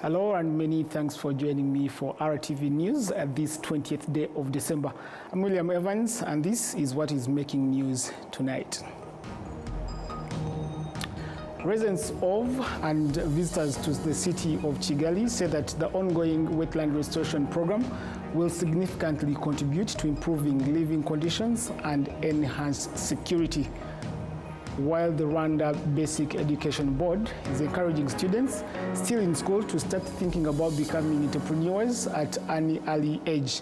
Hello and many thanks for joining me for RwandaTV News at this 20th day of December. I'm William Evans and this is what is making news tonight. Residents of and visitors to the city of Kigali say that the ongoing wetland restoration program will significantly contribute to improving living conditions and enhance security. While the Rwanda Basic Education Board is encouraging students still in school to start thinking about becoming entrepreneurs at an early age.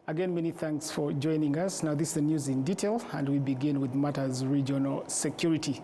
Again, many thanks for joining us. Now this is the news in detail, and we begin with matters regional security.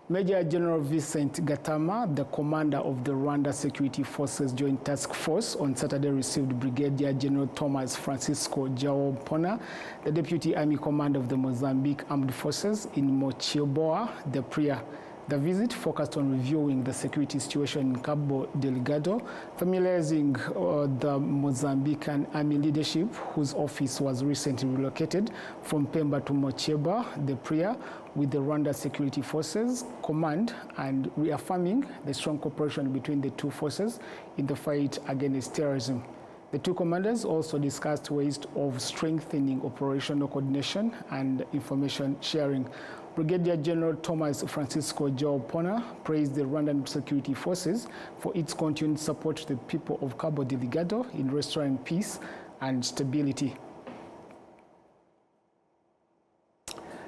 Major General Vincent Gatama, the commander of the Rwanda Security Forces Joint Task Force, on Saturday received Brigadier General Thomas Francisco João Pona, the Deputy Army Commander of the Mozambique Armed Forces, in Mocheboa, the Priya. The visit focused on reviewing the security situation in Cabo Delgado, familiarizing the Mozambican army leadership, whose office was recently relocated from Pemba to Mocheboa, the Priya, with the Rwanda Security Forces Command, and reaffirming the strong cooperation between the two forces in the fight against terrorism. The two commanders also discussed ways of strengthening operational coordination and information sharing. Brigadier General Thomas Francisco João Pona praised the Rwandan Security Forces for its continued support to the people of Cabo Delgado in restoring peace and stability.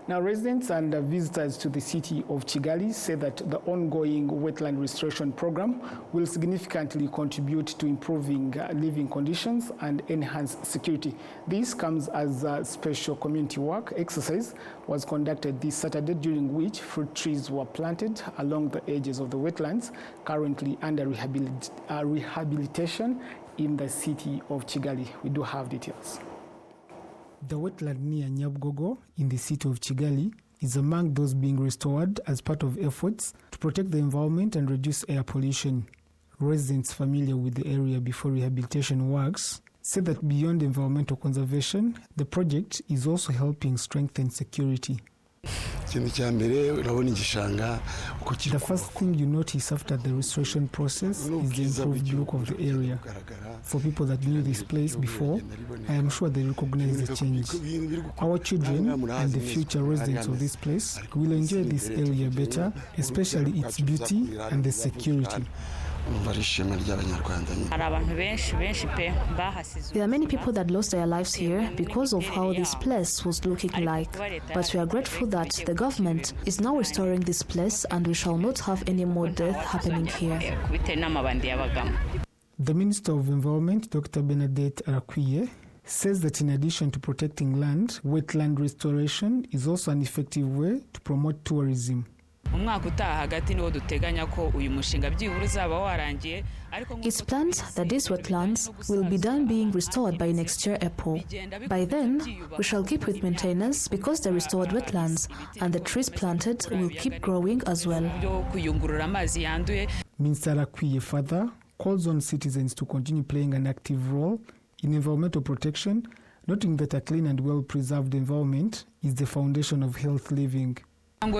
Now, residents and visitors to the city of Kigali say that the ongoing wetland restoration program will significantly contribute to improving living conditions and enhance security. This comes as a special community work exercise was conducted this Saturday, during which fruit trees were planted along the edges of the wetlands, currently under rehabilitation in the city of Kigali. We do have details. The wetland near Nyabugogo in the city of Kigali is among those being restored as part of efforts to protect the environment and reduce air pollution. Residents familiar with the area before rehabilitation works say that beyond environmental conservation, the project is also helping strengthen security. The first thing you notice after the restoration process is the improved look of the area. For people that knew this place before, I am sure they recognize the change. Our children and the future residents of this place will enjoy this area better, especially its beauty and the security. There are many people that lost their lives here because of how this place was looking like. But we are grateful that the government is now restoring this place and we shall not have any more death happening here. The Minister of Environment, Dr. Bernadette Arakwiye, says that in addition to protecting land, wetland restoration is also an effective way to promote tourism. It's planned that these wetlands will be done being restored by next year April. By then, we shall keep with maintenance because the restored wetlands and the trees planted will keep growing as well. Minister Arakwiye further calls on citizens to continue playing an active role in environmental protection, noting that a clean and well-preserved environment is the foundation of healthy living. We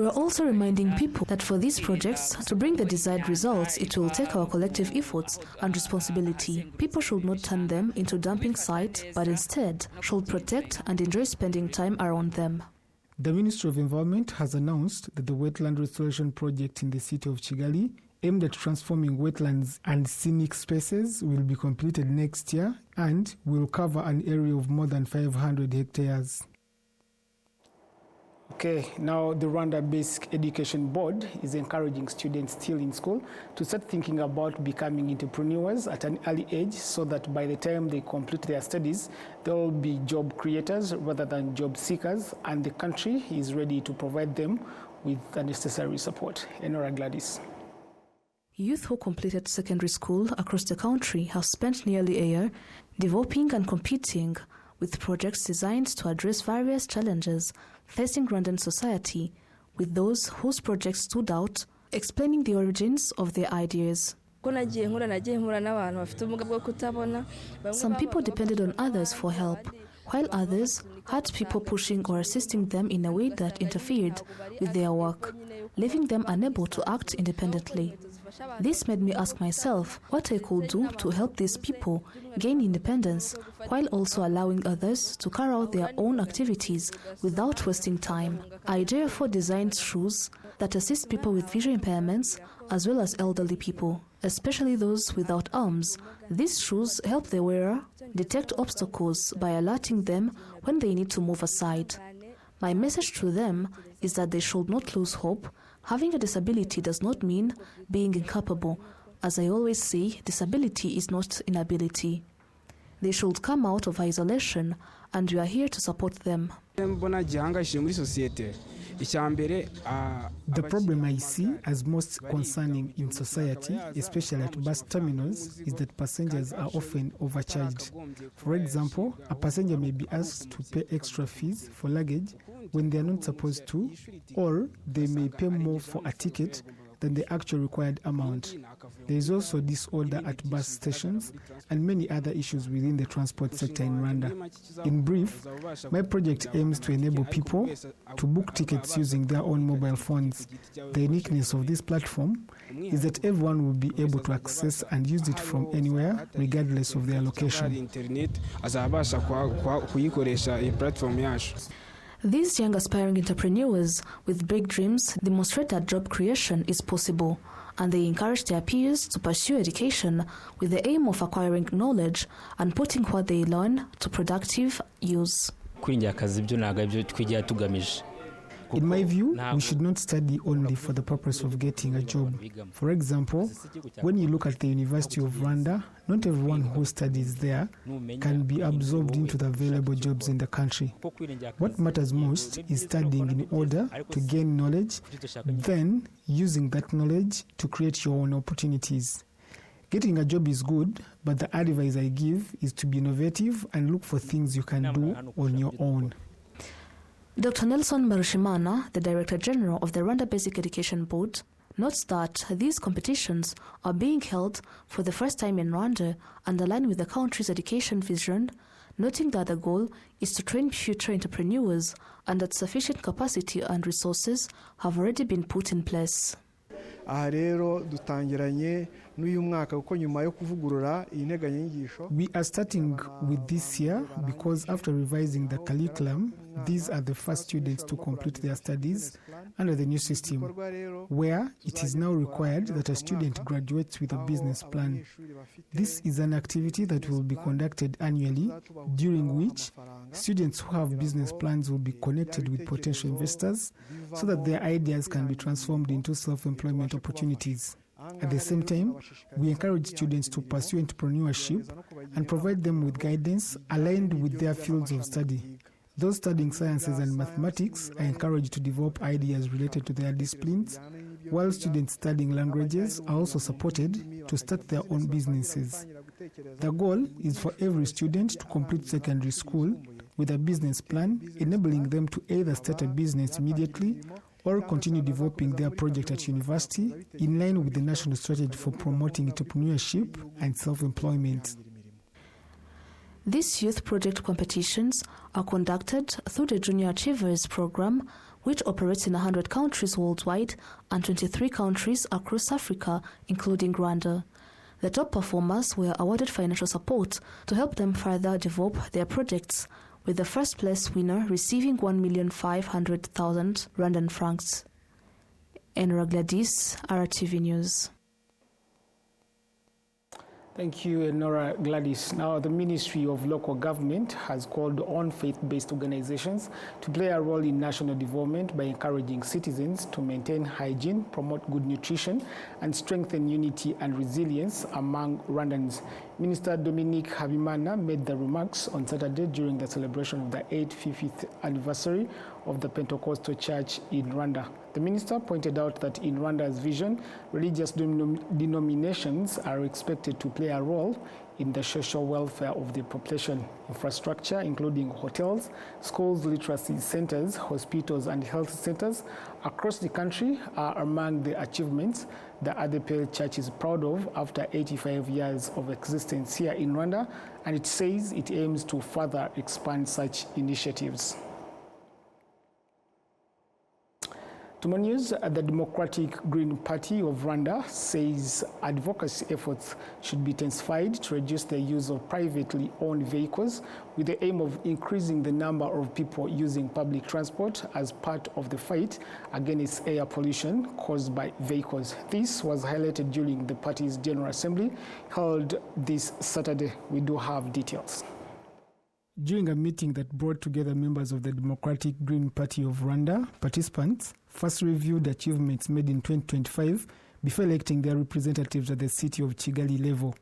are also reminding people that for these projects to bring the desired results, it will take our collective efforts and responsibility. People should not turn them into dumping sites, but instead should protect and enjoy spending time around them. The Ministry of Environment has announced that the wetland restoration project in the city of Kigali, aimed at transforming wetlands and scenic spaces, will be completed next year and will cover an area of more than 500 hectares. Okay, now the Rwanda Basic Education Board is encouraging students still in school to start thinking about becoming entrepreneurs at an early age so that by the time they complete their studies, they'll be job creators rather than job seekers, and the country is ready to provide them with the necessary support. Enora Gladys. Youth who completed secondary school across the country have spent nearly a year developing and competing with projects designed to address various challenges facing Rwandan society, with those whose projects stood out explaining the origins of their ideas. Some people depended on others for help, while others had people pushing or assisting them in a way that interfered with their work, leaving them unable to act independently. This made me ask myself what I could do to help these people gain independence while also allowing others to carry out their own activities without wasting time. I therefore designed shoes that assist people with visual impairments as well as elderly people, especially those without arms. These shoes help the wearer detect obstacles by alerting them when they need to move aside. My message to them is that they should not lose hope. Having a disability does not mean being incapable. As I always say, disability is not inability. They should come out of isolation, and we are here to support them. The problem I see as most concerning in society, especially at bus terminals, is that passengers are often overcharged. For example, a passenger may be asked to pay extra fees for luggage when they are not supposed to, or they may pay more for a ticket than the actual required amount. There is also disorder at bus stations and many other issues within the transport sector in Rwanda. In brief, my project aims to enable people to book tickets using their own mobile phones. The uniqueness of this platform is that everyone will be able to access and use it from anywhere, regardless of their location. These young aspiring entrepreneurs with big dreams demonstrate that job creation is possible, and they encourage their peers to pursue education with the aim of acquiring knowledge and putting what they learn to productive use. In my view, we should not study only for the purpose of getting a job. For example, when you look at the University of Rwanda, not everyone who studies there can be absorbed into the available jobs in the country. What matters most is studying in order to gain knowledge, then using that knowledge to create your own opportunities. Getting a job is good, but the advice I give is to be innovative and look for things you can do on your own. Dr. Nelson Marushimana, the Director General of the Rwanda Basic Education Board, notes that these competitions are being held for the first time in Rwanda and align with the country's education vision, noting that the goal is to train future entrepreneurs and that sufficient capacity and resources have already been put in place. Aha rero dutangiranye n'uyu mwaka kuko nyuma yo kuvugurura iyi nteganyanyigisho. We are starting with this year because after revising the curriculum, these are the first students to complete their studies under the new system, where it is now required that a student graduates with a business plan. This is an activity that will be conducted annually, during which students who have business plans will be connected with potential investors so that their ideas can be transformed into self-employment opportunities. At the same time, we encourage students to pursue entrepreneurship and provide them with guidance aligned with their fields of study. Those studying sciences and mathematics are encouraged to develop ideas related to their disciplines, while students studying languages are also supported to start their own businesses. The goal is for every student to complete secondary school with a business plan, enabling them to either start a business immediately or continue developing their project at university in line with the national strategy for promoting entrepreneurship and self-employment. These youth project competitions are conducted through the Junior Achievers program, which operates in 100 countries worldwide and 23 countries across Africa, including Rwanda. The top performers were awarded financial support to help them further develop their projects, with the first place winner receiving 1,500,000 Rwandan francs. Enora Gladys, RwandaTV News. Thank you, Nora Gladys. Now, the Ministry of Local Government has called on faith-based organizations to play a role in national development by encouraging citizens to maintain hygiene, promote good nutrition, and strengthen unity and resilience among Rwandans. Minister Dominique Habimana made the remarks on Saturday during the celebration of the 850th anniversary of the Pentecostal Church in Rwanda. The minister pointed out that in Rwanda's vision, religious denominations are expected to play play a role in the social welfare of the population. Infrastructure, including hotels, schools, literacy centers, hospitals, and health centers across the country are among the achievements the ADEPL Church is proud of after 85 years of existence here in Rwanda, and it says it aims to further expand such initiatives. To more news, the Democratic Green Party of Rwanda says advocacy efforts should be intensified to reduce the use of privately owned vehicles with the aim of increasing the number of people using public transport as part of the fight against air pollution caused by vehicles. This was highlighted during the party's General Assembly held this Saturday. We do have details. During a meeting that brought together members of the Democratic Green Party of Rwanda, participants first reviewed achievements made in 2025 before electing their representatives at the city of Kigali level.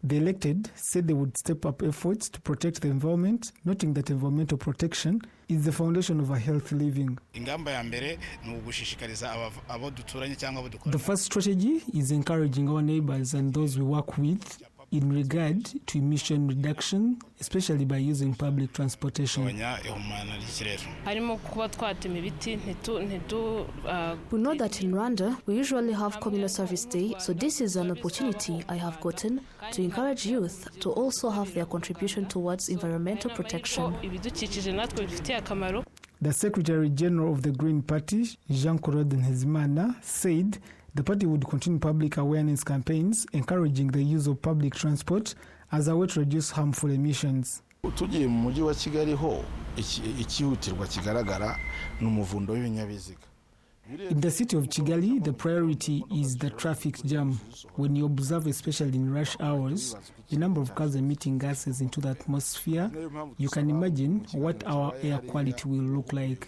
The elected said they would step up efforts to protect the environment, noting that environmental protection is the foundation of a healthy living. The first strategy is encouraging our neighbors and those we work with in regard to emission reduction, especially by using public transportation. We know that in Rwanda, we usually have Communal Service Day, so this is an opportunity I have gotten to encourage youth to also have their contribution towards environmental protection. The Secretary General of the Green Party, Jean-Claude Ntezimana, said the party would continue public awareness campaigns encouraging the use of public transport as a way to reduce harmful emissions. Tugiye mu mujyi wa Kigali ho ikihutirwa kigaragara n'umuvundo w'ibinyabiziga. In the city of Kigali, the priority is the traffic jam. When you observe, especially in rush hours, the number of cars emitting gases into the atmosphere, you can imagine what our air quality will look like.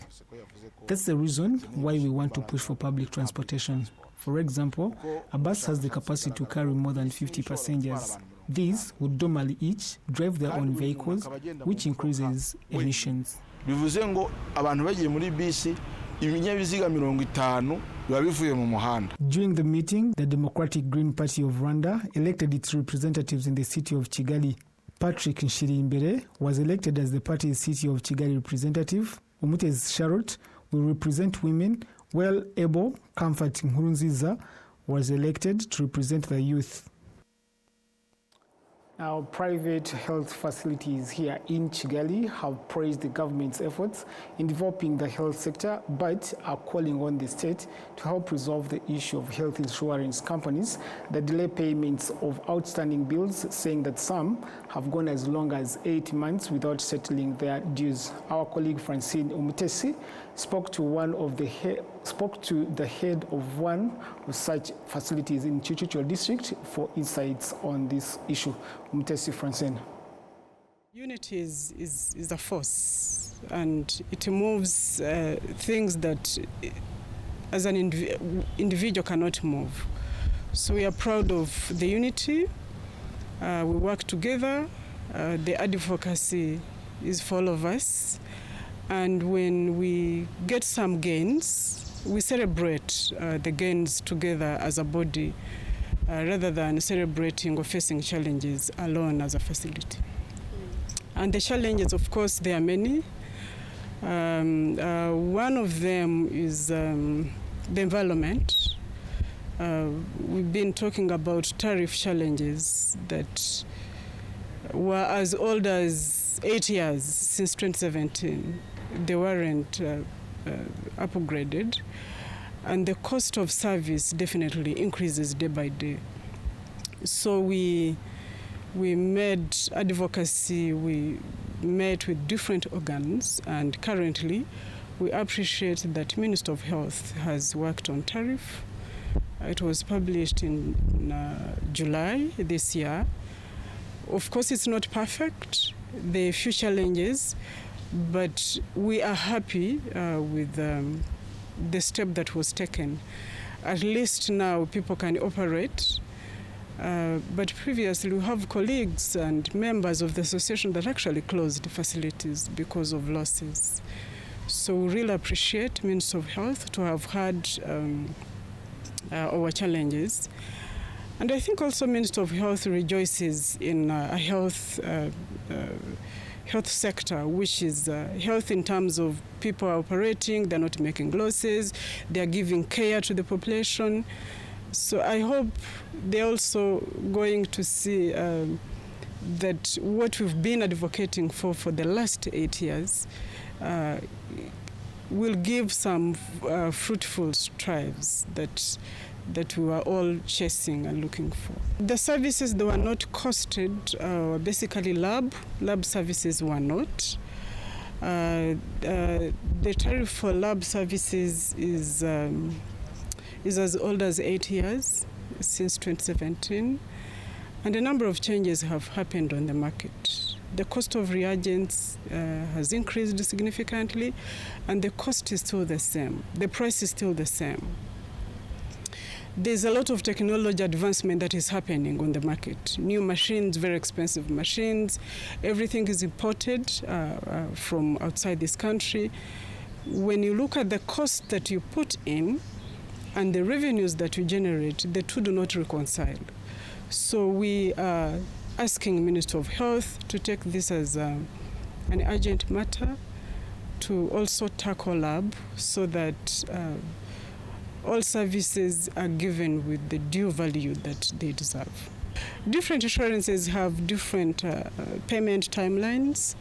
That's the reason why we want to push for public transportation. For example, a bus has the capacity to carry more than 50 passengers. These would normally each drive their own vehicles, which increases emissions. Bivuze ngo abantu bagiye muri bisi ibinyabiziga 50 biba bivuye mu muhanda. During the meeting, the Democratic Green Party of Rwanda elected its representatives in the city of Kigali. Patrick Nshirimbere was elected as the party's city of Kigali representative. Umutezi Charlotte will represent women, while Ebo Comfort Nkurunziza was elected to represent the youth. Now, private health facilities here in Kigali have praised the government's efforts in developing the health sector, but are calling on the state to help resolve the issue of health insurance companies that delay payments of outstanding bills, saying that some have gone as long as 8 months without settling their dues. Our colleague Francine Umutesi spoke to the head of one of such facilities in Chichicho district for insights on this issue. Umutesi Francine. Unity is a force, and it moves things that as an individual cannot move. So we are proud of the unity. We work together. The advocacy is for all of us. And when we get some gains, we celebrate the gains together as a body rather than celebrating or facing challenges alone as a facility. And the challenges, of course, there are many. One of them is the environment. We've been talking about tariff challenges that were as old as 8 years since 2017. They weren't upgraded, and the cost of service definitely increases day by day. So we made advocacy, we met with different organs, and currently we appreciate that Minister of Health has worked on tariff. It was published in July this year. Of course, it's not perfect. There are a few challenges, but we are happy with the step that was taken. At least now people can operate. But previously we have colleagues and members of the association that actually closed the facilities because of losses. So we really appreciate Minister of Health to have had our challenges. And I think also Minister of Health rejoices in a health sector, which is health in terms of people are operating, they're not making losses, they're giving care to the population. So I hope they're also going to see that what we've been advocating for the last 8 years will give some fruitful strides that we were all chasing and looking for. The services that were not costed, basically lab services were not. The tariff for lab services is as old as 8 years, since 2017, and a number of changes have happened on the market. The cost of reagents has increased significantly, and the cost is still the same. The price is still the same. There's a lot of technology advancement that is happening on the market. New machines, very expensive machines. Everything is imported from outside this country. When you look at the cost that you put in and the revenues that you generate, the two do not reconcile. So we are asking Minister of Health to take this as an urgent matter, to also tackle lab so that all services are given with the due value that they deserve. Different insurances have different payment timelines,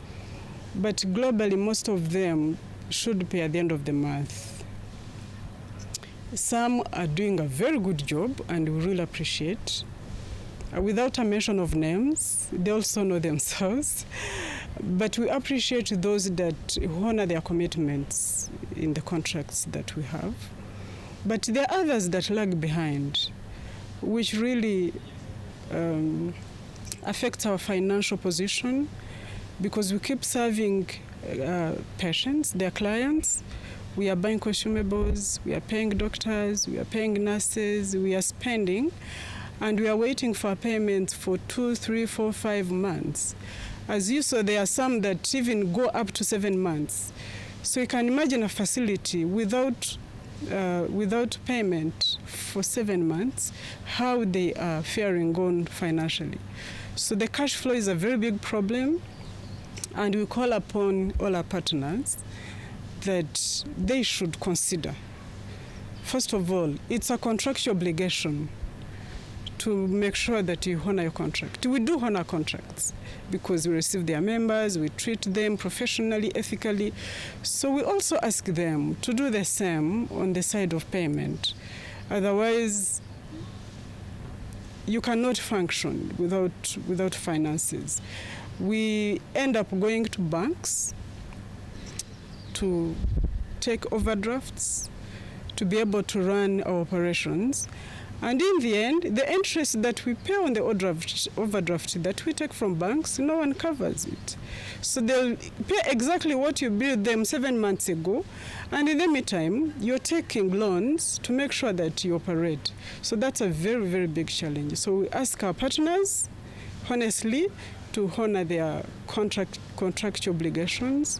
but globally most of them should pay at the end of the month. Some are doing a very good job and we really appreciate. Without a mention of names, they also know themselves, but we appreciate those that honor their commitments in the contracts that we have. But there are others that lag behind, which really affects our financial position, because we keep serving patients, their clients. We are buying consumables, we are paying doctors, we are paying nurses, we are spending, and we are waiting for payments for 2, 3, 4, 5 months. As you saw, there are some that even go up to 7 months. So you can imagine a facility without payment for 7 months, how they are faring on financially. So the cash flow is a very big problem, and we call upon all our partners that they should consider. First of all, it's a contractual obligation to make sure that you honor your contract. We do honor contracts because we receive their members, we treat them professionally, ethically. So we also ask them to do the same on the side of payment. Otherwise, you cannot function without finances. We end up going to banks to take overdrafts to be able to run our operations. And in the end, the interest that we pay on the overdraft that we take from banks, no one covers it. So they'll pay exactly what you billed them 7 months ago, and in the meantime, you're taking loans to make sure that you operate. So that's a very, very big challenge. So we ask our partners, honestly, to honor their contractual obligations,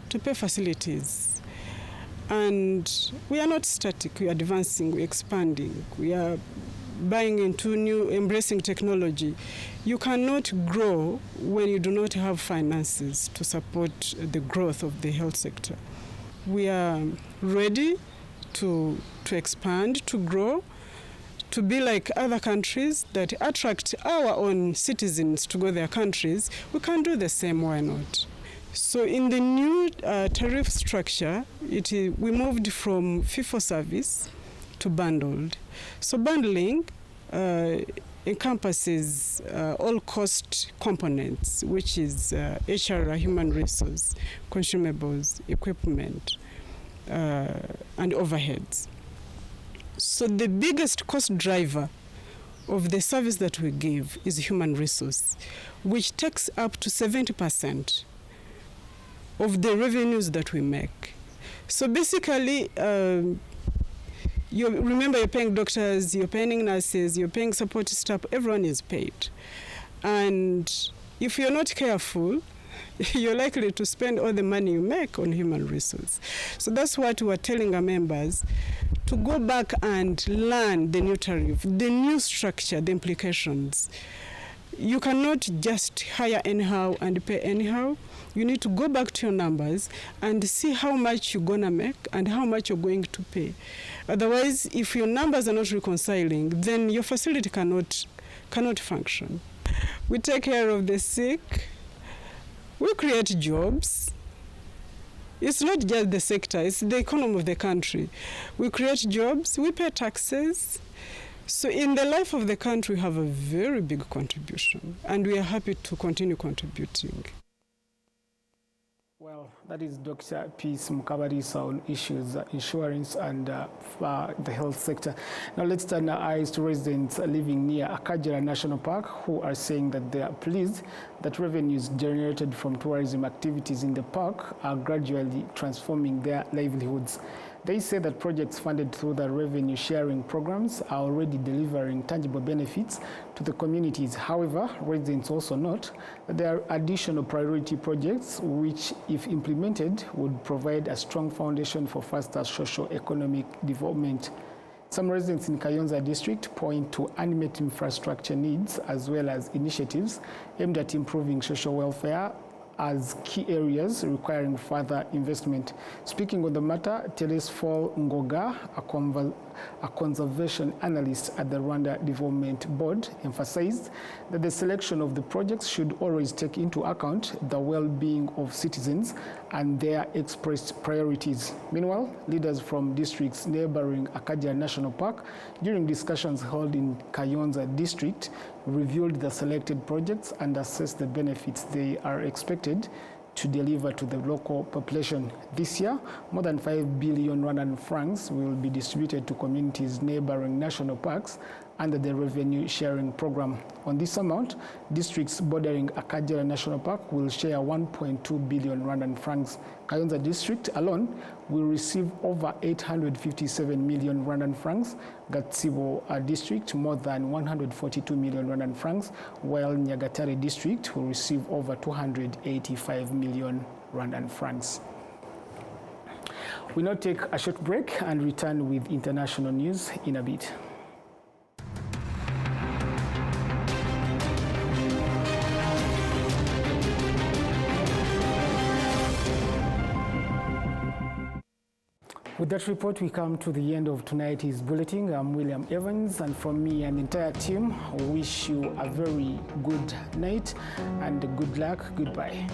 to pay facilities. And we are not static, we are advancing, we're expanding, we are buying into new, embracing technology. You cannot grow when you do not have finances to support the growth of the health sector. We are ready to expand, to grow, to be like other countries that attract our own citizens to go to their countries. We can do the same, why not? So in the new tariff structure, we moved from fee-for-service to bundled. So bundling encompasses all cost components, which is HR, human resource, consumables, equipment, and overheads. So the biggest cost driver of the service that we give is human resource, which takes up to 70% of the revenues that we make. So basically, remember you're paying doctors, you're paying nurses, you're paying support staff, everyone is paid. And if you're not careful, you're likely to spend all the money you make on human resource. So that's what we're telling our members, to go back and learn the new tariff, the new structure, the implications. You cannot just hire anyhow and pay anyhow. You need to go back to your numbers and see how much you're gonna make and how much you're going to pay. Otherwise, if your numbers are not reconciling, then your facility cannot function. We take care of the sick. We create jobs. It's not just the sector, it's the economy of the country. We create jobs, we pay taxes. So in the life of the country, we have a very big contribution, and we are happy to continue contributing. Well, that is Dr. Peace Mukabalisa on issues, insurance and the health sector. Now let's turn our eyes to residents living near Akagera National Park who are saying that they are pleased that revenues generated from tourism activities in the park are gradually transforming their livelihoods. They say that projects funded through the revenue sharing programs are already delivering tangible benefits to the communities. However, residents also note that there are additional priority projects which, if implemented, would provide a strong foundation for faster socio-economic development. Some residents in Kayonza district point to unmet infrastructure needs as well as initiatives aimed at improving social welfare as key areas requiring further investment. Speaking on the matter, Telesfol Ngoga, a conservation analyst at the Rwanda Development Board, emphasized that the selection of the projects should always take into account the well-being of citizens and their expressed priorities. Meanwhile, leaders from districts neighboring Akagera National Park, during discussions held in Kayonza district, reviewed the selected projects and assessed the benefits they are expected to deliver to the local population. This year, more than 5 billion Rwandan francs will be distributed to communities neighboring national parks under the revenue sharing program. On this amount, districts bordering Akagera National Park will share 1.2 billion Rwandan francs. Kayonza district alone will receive over 857 million Rwandan francs. Gatsibo district more than 142 million Rwandan francs, while Nyagatare district will receive over 285 million Rwandan francs. We now take a short break and return with international news in a bit. With that report, we come to the end of tonight's bulletin. I'm William Evans, and from me and the entire team, we wish you a very good night and good luck. Goodbye.